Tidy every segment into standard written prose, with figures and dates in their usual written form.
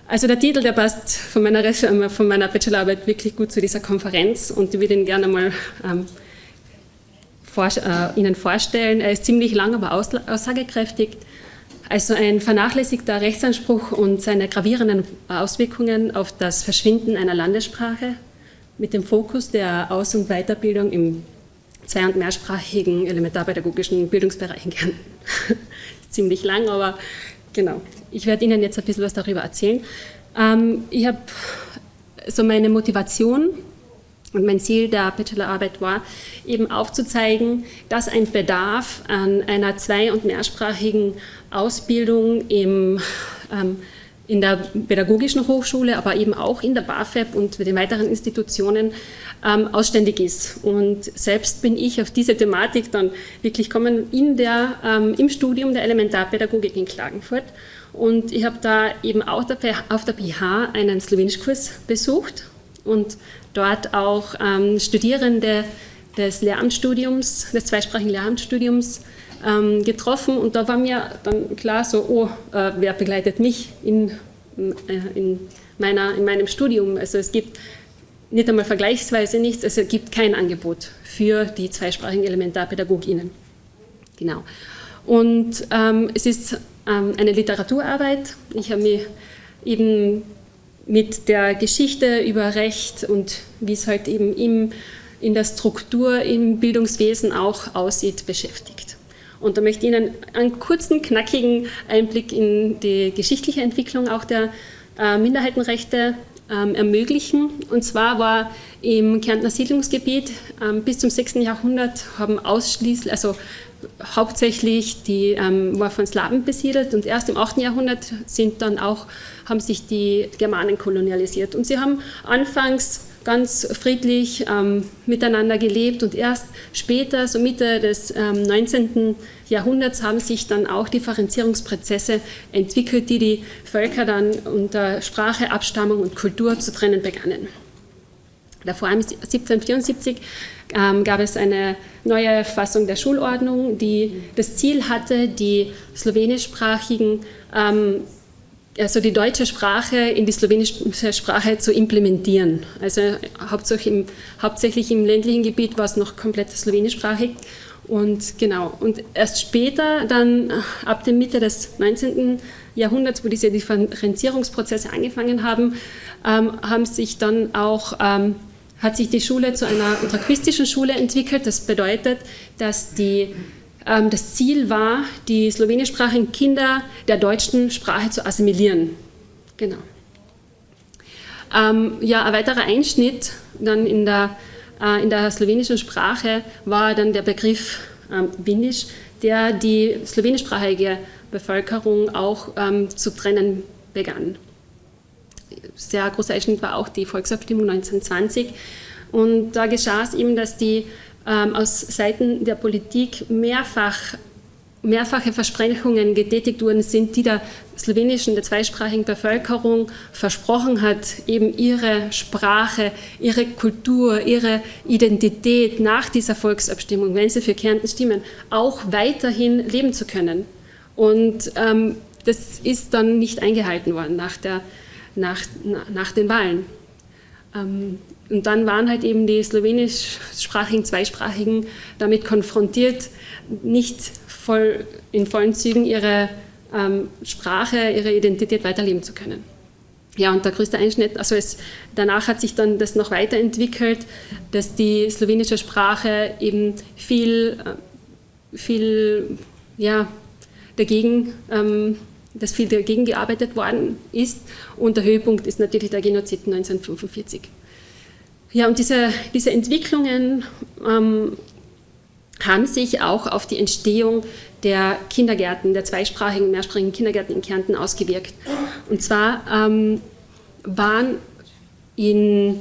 Also der Titel, der passt von meiner Bachelorarbeit wirklich gut zu dieser Konferenz und ich würde ihn gerne mal Ihnen vorstellen. Er ist ziemlich lang, aber aussagekräftig. Also ein vernachlässigter Rechtsanspruch und seine gravierenden Auswirkungen auf das Verschwinden einer Landessprache mit dem Fokus der Aus- und Weiterbildung im zwei- und mehrsprachigen elementarpädagogischen Bildungsbereich in Kärnten. Ziemlich lang, aber genau. Ich werde Ihnen jetzt ein bisschen was darüber erzählen. Ich habe so meine Motivation und mein Ziel der Bachelorarbeit war, eben aufzuzeigen, dass ein Bedarf an einer zwei- und mehrsprachigen Ausbildung in der pädagogischen Hochschule, aber eben auch in der BAföB und den weiteren Institutionen ausständig ist. Und selbst bin ich auf diese Thematik dann wirklich gekommen im Studium der Elementarpädagogik in Klagenfurt. Und ich habe da eben auch auf der PH einen Slowenischkurs besucht und dort auch Studierende des Lehramtsstudiums, des zweisprachigen Lehramtsstudiums getroffen. Und da war mir dann klar so, wer begleitet mich in meinem Studium? Also es gibt nicht einmal vergleichsweise nichts, also es gibt kein Angebot für die zweisprachigen ElementarpädagogInnen. Genau. Und es ist eine Literaturarbeit. Ich habe mich eben mit der Geschichte über Recht und wie es halt eben in der Struktur im Bildungswesen auch aussieht, beschäftigt. Und da möchte ich Ihnen einen kurzen, knackigen Einblick in die geschichtliche Entwicklung auch der Minderheitenrechte ermöglichen. Und zwar war im Kärntner Siedlungsgebiet bis zum 6. Jahrhundert hauptsächlich war von Slawen besiedelt und erst im 8. Jahrhundert haben sich die Germanen kolonialisiert. Und sie haben anfangs ganz friedlich miteinander gelebt und erst später, so Mitte des 19. Jahrhunderts, haben sich dann auch Differenzierungsprozesse entwickelt, die Völker dann unter Sprache, Abstammung und Kultur zu trennen begannen. Davor, 1774, gab es eine neue Fassung der Schulordnung, die das Ziel hatte, die slowenischsprachigen, also die deutsche Sprache in die slowenische Sprache zu implementieren. Also hauptsächlich im ländlichen Gebiet war es noch komplett slowenischsprachig. Und genau, und erst später, dann ab der Mitte des 19. Jahrhunderts, wo diese Differenzierungsprozesse angefangen haben, hat sich die Schule zu einer utraquistischen Schule entwickelt. Das bedeutet, dass das Ziel war, die slowenischsprachigen Kinder der deutschen Sprache zu assimilieren. Genau. Ein weiterer Einschnitt dann in der slowenischen Sprache war dann der Begriff Windisch, der die slowenischsprachige Bevölkerung auch zu trennen begann. Sehr großer Einschnitt war auch die Volksabstimmung 1920. Und da geschah es eben, dass aus Seiten der Politik mehrfache Versprechungen getätigt worden sind, die der zweisprachigen Bevölkerung versprochen hat, eben ihre Sprache, ihre Kultur, ihre Identität nach dieser Volksabstimmung, wenn sie für Kärnten stimmen, auch weiterhin leben zu können. Und das ist dann nicht eingehalten worden nach den Wahlen. Und dann waren halt eben die slowenischsprachigen, zweisprachigen damit konfrontiert, nicht in vollen Zügen ihre Sprache, ihre Identität weiterleben zu können. Ja, und der größte Einschnitt, danach hat sich dann das noch weiterentwickelt, dass die slowenische Sprache eben viel dagegen gearbeitet worden ist. Und der Höhepunkt ist natürlich der Genozid 1945. Ja, und diese Entwicklungen haben sich auch auf die Entstehung der Kindergärten, der zweisprachigen, mehrsprachigen Kindergärten in Kärnten ausgewirkt. Und zwar waren im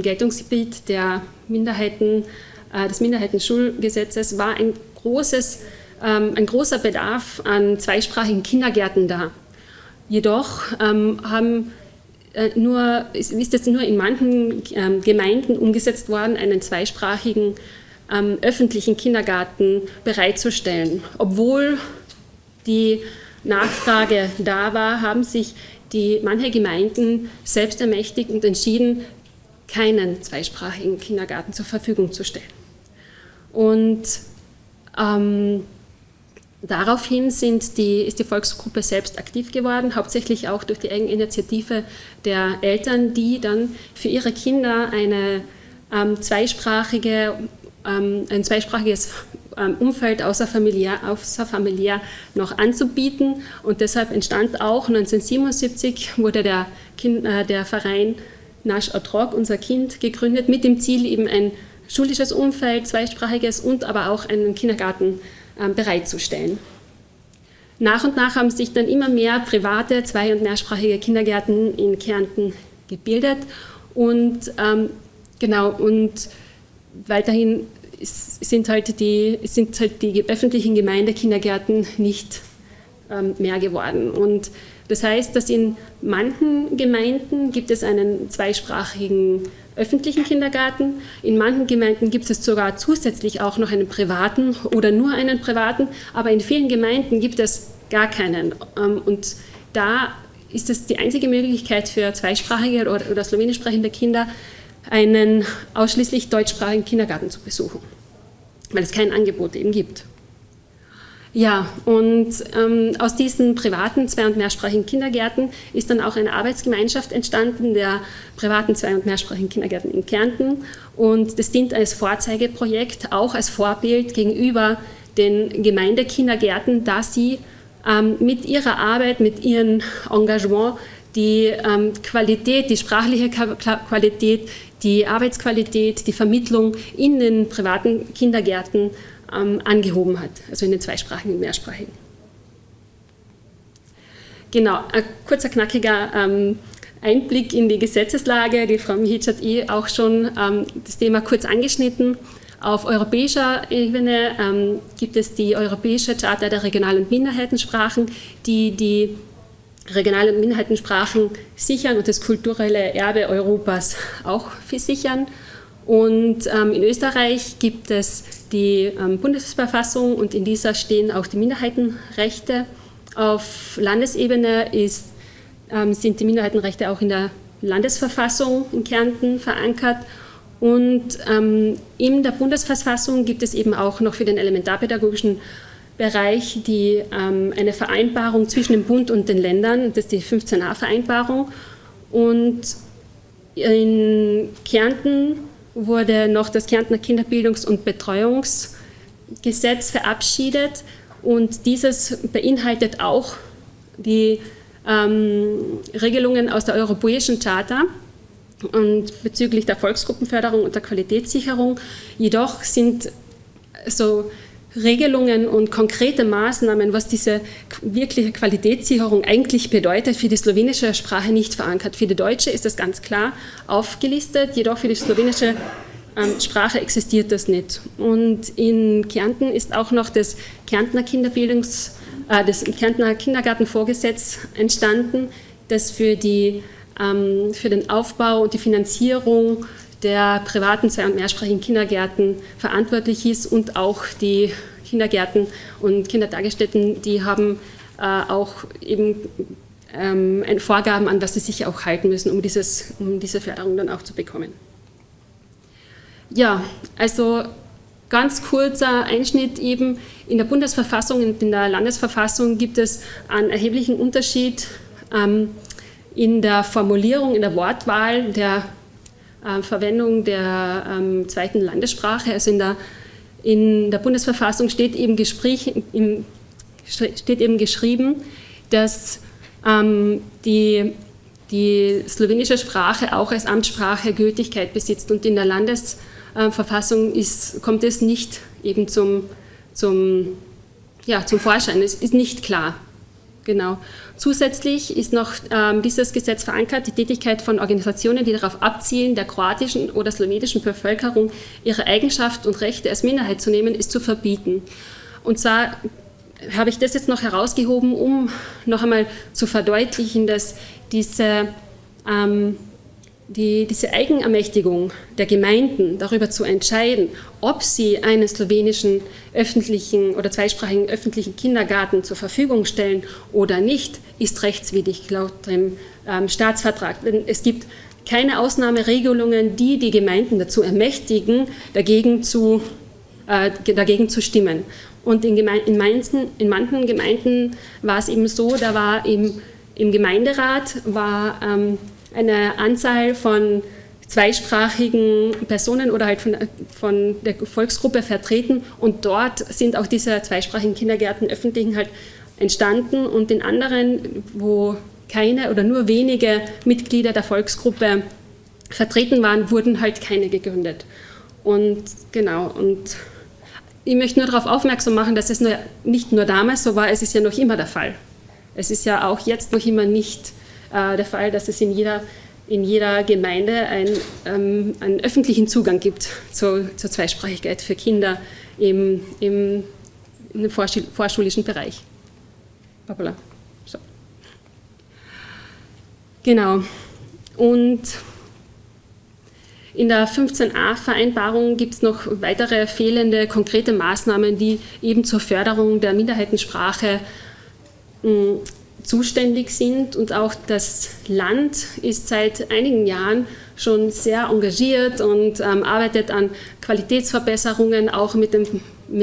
Geltungsgebiet des Minderheitenschulgesetzes war ein großer Bedarf an zweisprachigen Kindergärten da. Jedoch ist es nur in manchen Gemeinden umgesetzt worden, einen zweisprachigen öffentlichen Kindergarten bereitzustellen, obwohl die Nachfrage da war, haben sich manche Gemeinden selbst ermächtigt und entschieden, keinen zweisprachigen Kindergarten zur Verfügung zu stellen. Und daraufhin ist die Volksgruppe selbst aktiv geworden, hauptsächlich auch durch die Eigeninitiative der Eltern, die dann für ihre Kinder ein zweisprachiges Umfeld außerfamiliär noch anzubieten. Und deshalb entstand auch 1977, wurde der Verein Nasch Otrok, unser Kind, gegründet, mit dem Ziel, eben ein schulisches Umfeld, zweisprachiges und aber auch einen Kindergarten bereitzustellen. Nach und nach haben sich dann immer mehr private, zwei- und mehrsprachige Kindergärten in Kärnten gebildet und weiterhin sind die öffentlichen Gemeindekindergärten nicht mehr geworden. Und das heißt, dass in manchen Gemeinden gibt es einen zweisprachigen öffentlichen Kindergarten, in manchen Gemeinden gibt es sogar zusätzlich auch noch einen privaten oder nur einen privaten, aber in vielen Gemeinden gibt es gar keinen. Und da ist es die einzige Möglichkeit für zweisprachige oder slowenisch sprechende Kinder, einen ausschließlich deutschsprachigen Kindergarten zu besuchen, weil es kein Angebot eben gibt. Ja, und aus diesen privaten zwei- und mehrsprachigen Kindergärten ist dann auch eine Arbeitsgemeinschaft entstanden, der privaten zwei- und mehrsprachigen Kindergärten in Kärnten. Und das dient als Vorzeigeprojekt, auch als Vorbild gegenüber den Gemeindekindergärten, da sie mit ihrer Arbeit, mit ihrem Engagement die Qualität, die sprachliche Qualität, die Arbeitsqualität, die Vermittlung in den privaten Kindergärten angehoben hat, also in den zweisprachigen und mehrsprachigen. Genau, ein kurzer, knackiger Einblick in die Gesetzeslage. Die Frau Mihic hat auch schon das Thema kurz angeschnitten. Auf europäischer Ebene gibt es die Europäische Charta der Regional- und Minderheitensprachen, die Regional- und Minderheitensprachen sichern und das kulturelle Erbe Europas auch sichern. Und in Österreich gibt es die Bundesverfassung und in dieser stehen auch die Minderheitenrechte. Auf Landesebene sind die Minderheitenrechte auch in der Landesverfassung in Kärnten verankert. Und in der Bundesverfassung gibt es eben auch noch für den elementarpädagogischen Bereich eine Vereinbarung zwischen dem Bund und den Ländern, das ist die 15a-Vereinbarung. Und in Kärnten wurde noch das Kärntner Kinderbildungs- und Betreuungsgesetz verabschiedet und dieses beinhaltet auch die Regelungen aus der Europäischen Charta und bezüglich der Volksgruppenförderung und der Qualitätssicherung. Jedoch sind so Regelungen und konkrete Maßnahmen, was diese wirkliche Qualitätssicherung eigentlich bedeutet, für die slowenische Sprache nicht verankert. Für die deutsche ist das ganz klar aufgelistet, jedoch für die slowenische Sprache existiert das nicht. Und in Kärnten ist auch noch das Kärntner Kindergartenvorgesetz entstanden, das für den Aufbau und die Finanzierung der privaten zwei- und mehrsprachigen Kindergärten verantwortlich ist und auch die Kindergärten und Kindertagesstätten, die haben auch eben Vorgaben, an was sie sich auch halten müssen, um diese Förderung dann auch zu bekommen. Ja, also ganz kurzer Einschnitt eben. In der Bundesverfassung und in der Landesverfassung gibt es einen erheblichen Unterschied in der Formulierung, in der Wortwahl der Verwendung der zweiten Landessprache. Also in der Bundesverfassung steht eben geschrieben, dass die slowenische Sprache auch als Amtssprache Gültigkeit besitzt. Und in der Landesverfassung kommt es nicht eben zum Vorschein. Es ist nicht klar. Genau. Zusätzlich ist noch dieses Gesetz verankert, die Tätigkeit von Organisationen, die darauf abzielen, der kroatischen oder slowenischen Bevölkerung ihre Eigenschaft und Rechte als Minderheit zu nehmen, ist zu verbieten. Und zwar habe ich das jetzt noch herausgehoben, um noch einmal zu verdeutlichen, dass diese Eigenermächtigung der Gemeinden, darüber zu entscheiden, ob sie einen slowenischen öffentlichen oder zweisprachigen öffentlichen Kindergarten zur Verfügung stellen oder nicht, ist rechtswidrig laut dem Staatsvertrag. Denn es gibt keine Ausnahmeregelungen, die die Gemeinden dazu ermächtigen, dagegen zu stimmen. Und in manchen Gemeinden war es eben so, da war im Gemeinderat war eine Anzahl von zweisprachigen Personen oder halt von der Volksgruppe vertreten und dort sind auch diese zweisprachigen Kindergärten öffentlichen halt entstanden und in anderen, wo keine oder nur wenige Mitglieder der Volksgruppe vertreten waren, wurden halt keine gegründet. Und genau, und ich möchte nur darauf aufmerksam machen, dass es nicht nur damals so war, es ist ja noch immer der Fall. Es ist ja auch jetzt noch immer nicht der Fall, dass es in jeder Gemeinde einen öffentlichen Zugang gibt zur Zweisprachigkeit für Kinder im vorschulischen Bereich. Hoppala. So. Genau. Und in der 15a-Vereinbarung gibt es noch weitere fehlende konkrete Maßnahmen, die eben zur Förderung der Minderheitensprache zuständig sind und auch das Land ist seit einigen Jahren schon sehr engagiert und arbeitet an Qualitätsverbesserungen, auch mit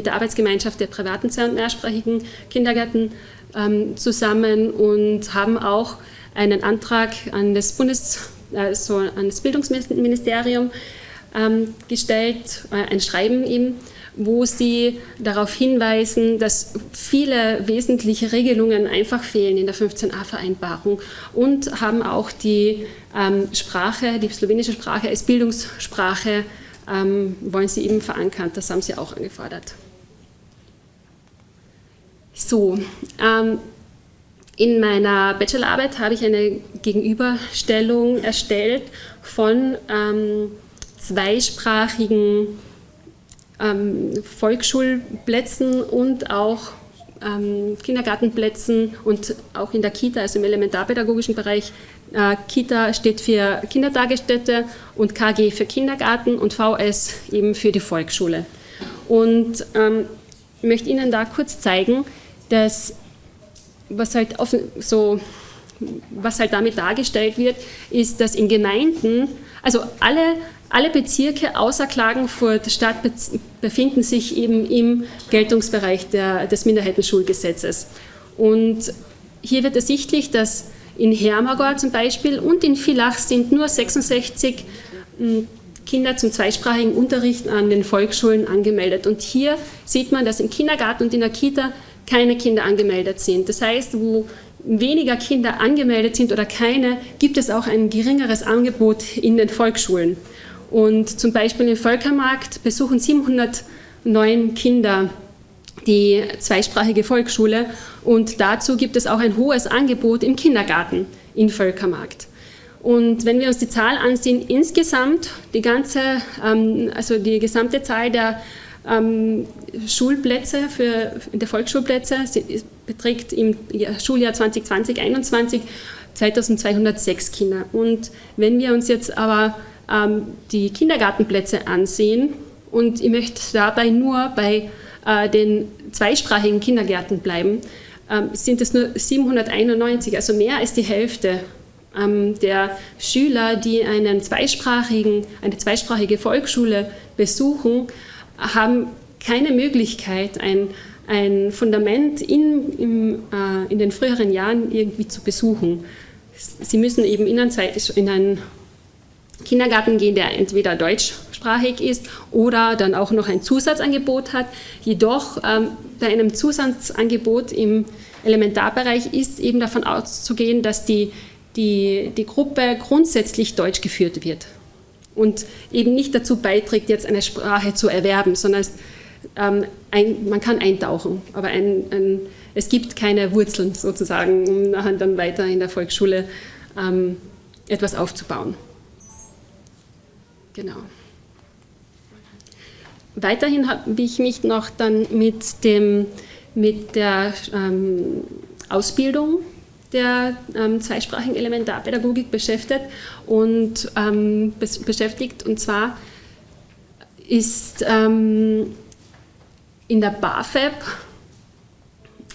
der Arbeitsgemeinschaft der privaten zwei- und mehrsprachigen Kindergärten zusammen und haben auch einen Antrag an das an das Bildungsministerium gestellt, ein Schreiben eben, wo sie darauf hinweisen, dass viele wesentliche Regelungen einfach fehlen in der 15a-Vereinbarung und haben auch die Sprache, die slowenische Sprache als Bildungssprache, wollen sie eben verankern. Das haben sie auch angefordert. So, in meiner Bachelorarbeit habe ich eine Gegenüberstellung erstellt von zweisprachigen Volksschulplätzen und auch Kindergartenplätzen und auch in der Kita, also im elementarpädagogischen Bereich. Kita steht für Kindertagesstätte und KG für Kindergarten und VS eben für die Volksschule. Und ich möchte Ihnen da kurz zeigen, dass was halt damit dargestellt wird, ist, dass in Gemeinden, also alle Bezirke außer Klagenfurt Stadt befinden sich eben im Geltungsbereich des Minderheitenschulgesetzes. Und hier wird ersichtlich, dass in Hermagor zum Beispiel und in Villach sind nur 66 Kinder zum zweisprachigen Unterricht an den Volksschulen angemeldet. Und hier sieht man, dass im Kindergarten und in der Kita keine Kinder angemeldet sind. Das heißt, wo weniger Kinder angemeldet sind oder keine, gibt es auch ein geringeres Angebot in den Volksschulen. Und zum Beispiel im Völkermarkt besuchen 709 Kinder die zweisprachige Volksschule und dazu gibt es auch ein hohes Angebot im Kindergarten in Völkermarkt. Und wenn wir uns die Zahl ansehen, insgesamt die gesamte Zahl der Schulplätze der Volksschulplätze beträgt im Schuljahr 2020/21 2206 Kinder. Und wenn wir uns jetzt aber die Kindergartenplätze ansehen, und ich möchte dabei nur bei den zweisprachigen Kindergärten bleiben, sind es nur 791, also mehr als die Hälfte der Schüler, die eine zweisprachige Volksschule besuchen, haben keine Möglichkeit, ein Fundament in den früheren Jahren irgendwie zu besuchen. Sie müssen eben in einen Kindergarten gehen, der entweder deutschsprachig ist oder dann auch noch ein Zusatzangebot hat. Jedoch bei einem Zusatzangebot im Elementarbereich ist eben davon auszugehen, dass die Gruppe grundsätzlich deutsch geführt wird und eben nicht dazu beiträgt, jetzt eine Sprache zu erwerben, sondern man kann eintauchen, aber es gibt keine Wurzeln sozusagen, um nachher dann weiter in der Volksschule etwas aufzubauen. Genau. Weiterhin habe ich mich noch dann mit der Ausbildung der zweisprachigen Elementarpädagogik beschäftigt. Und zwar ist in der BAföB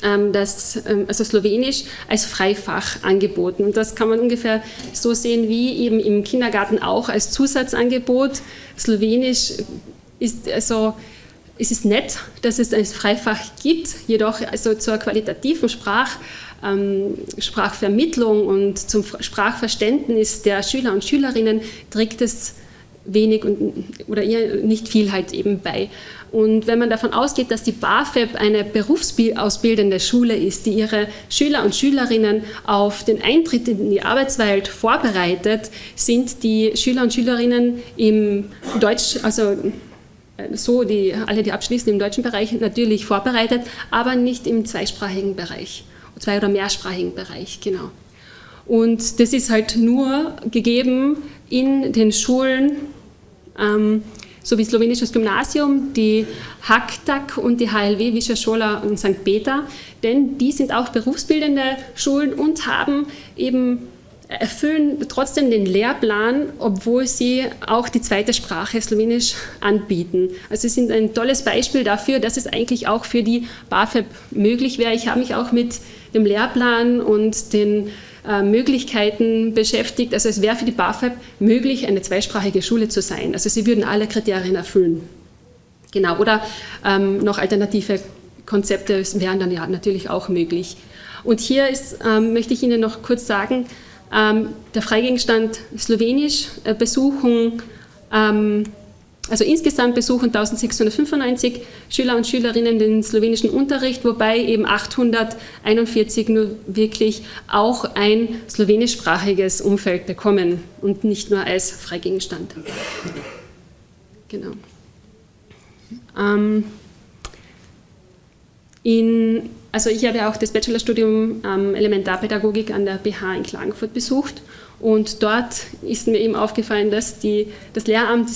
also Slowenisch als Freifach angeboten. Und das kann man ungefähr so sehen wie eben im Kindergarten auch als Zusatzangebot. Slowenisch ist also, es ist nett, dass es ein Freifach gibt, jedoch also zur qualitativen Sprachvermittlung und zum Sprachverständnis der Schüler und Schülerinnen trägt es wenig oder eher nicht viel halt eben bei. Und wenn man davon ausgeht, dass die BAföB eine berufsausbildende Schule ist, die ihre Schüler und Schülerinnen auf den Eintritt in die Arbeitswelt vorbereitet, sind die Schüler und Schülerinnen im Deutsch, also alle, die abschließen im deutschen Bereich, natürlich vorbereitet, aber nicht im zweisprachigen Bereich, zwei- oder mehrsprachigen Bereich, genau. Und das ist halt nur gegeben in den Schulen, so wie Slowenisches Gymnasium, die HAKTAK und die HLW Višja škola in St. Peter, denn die sind auch berufsbildende Schulen und erfüllen trotzdem den Lehrplan, obwohl sie auch die zweite Sprache Slowenisch anbieten. Also sie sind ein tolles Beispiel dafür, dass es eigentlich auch für die BAföB möglich wäre. Ich habe mich auch mit dem Lehrplan und den Möglichkeiten beschäftigt. Also es wäre für die BAföB möglich, eine zweisprachige Schule zu sein. Also sie würden alle Kriterien erfüllen. Genau, oder noch alternative Konzepte wären dann ja natürlich auch möglich. Und hier möchte ich Ihnen noch kurz sagen, der Freigegenstand Slowenisch besuchen, also insgesamt besuchen 1695 Schüler und Schülerinnen den slowenischen Unterricht, wobei eben 841 nur wirklich auch ein slowenischsprachiges Umfeld bekommen und nicht nur als Freigegenstand. Genau. Also ich habe auch das Bachelorstudium Elementarpädagogik an der BH in Klagenfurt besucht und dort ist mir eben aufgefallen, dass das Lehramt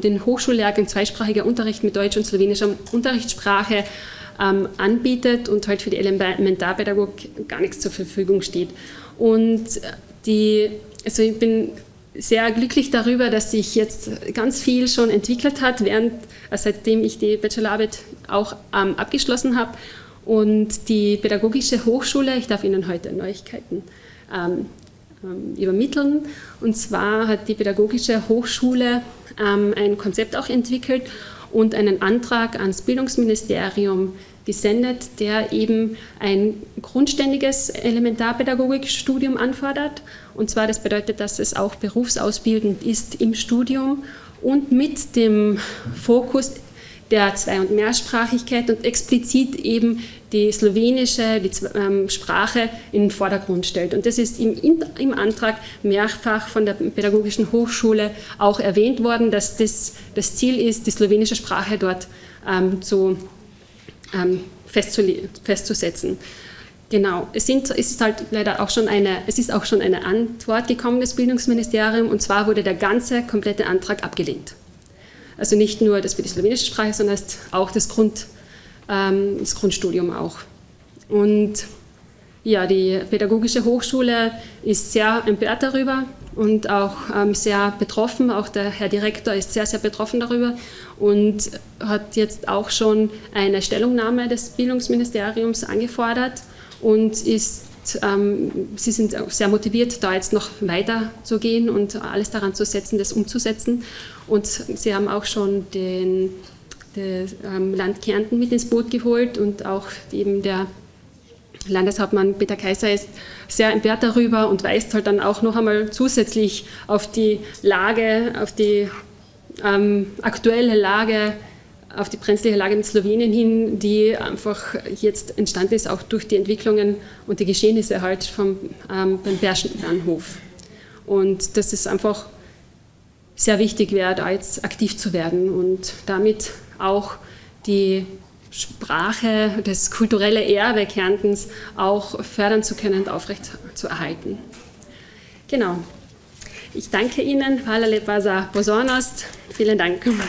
den Hochschullehrgang zweisprachiger Unterricht mit deutsch- und slowenischer Unterrichtssprache anbietet und halt für die Elementarpädagogik gar nichts zur Verfügung steht. Und also ich bin sehr glücklich darüber, dass sich jetzt ganz viel schon entwickelt hat, seitdem ich die Bachelorarbeit auch abgeschlossen habe. Und die Pädagogische Hochschule, ich darf Ihnen heute Neuigkeiten übermitteln. Und zwar hat die Pädagogische Hochschule ein Konzept auch entwickelt und einen Antrag ans Bildungsministerium gesendet, der eben ein grundständiges Elementarpädagogikstudium anfordert. Und zwar, das bedeutet, dass es auch berufsausbildend ist im Studium und mit dem Fokus der Zwei- und Mehrsprachigkeit und explizit eben die slowenische Sprache in den Vordergrund stellt. Und das ist im Antrag mehrfach von der Pädagogischen Hochschule auch erwähnt worden, dass das Ziel ist, die slowenische Sprache dort festzusetzen. Genau, es ist auch schon eine Antwort gekommen des Bildungsministeriums, und zwar wurde der komplette Antrag abgelehnt. Also nicht nur das für die slowenische Sprache, sondern auch das Grundstudium auch. Und ja, die Pädagogische Hochschule ist sehr empört darüber und auch sehr betroffen. Auch der Herr Direktor ist sehr, sehr betroffen darüber und hat jetzt auch schon eine Stellungnahme des Bildungsministeriums angefordert und sie sind auch sehr motiviert, da jetzt noch weiter zu gehen und alles daran zu setzen, das umzusetzen. Und sie haben auch schon das Land Kärnten mit ins Boot geholt und auch eben der Landeshauptmann Peter Kaiser ist sehr empört darüber und weist halt dann auch noch einmal zusätzlich auf die Lage, auf die aktuelle Lage, auf die brenzliche Lage mit Slowenien hin, die einfach jetzt entstanden ist, auch durch die Entwicklungen und die Geschehnisse halt beim Berschenbahnhof. Und dass es einfach sehr wichtig wäre, da jetzt aktiv zu werden und damit auch die Sprache, das kulturelle Erbe Kärntens auch fördern zu können und aufrecht zu erhalten. Genau. Ich danke Ihnen. Hvala lepa za pozornost. Vielen Dank. Vielen Dank.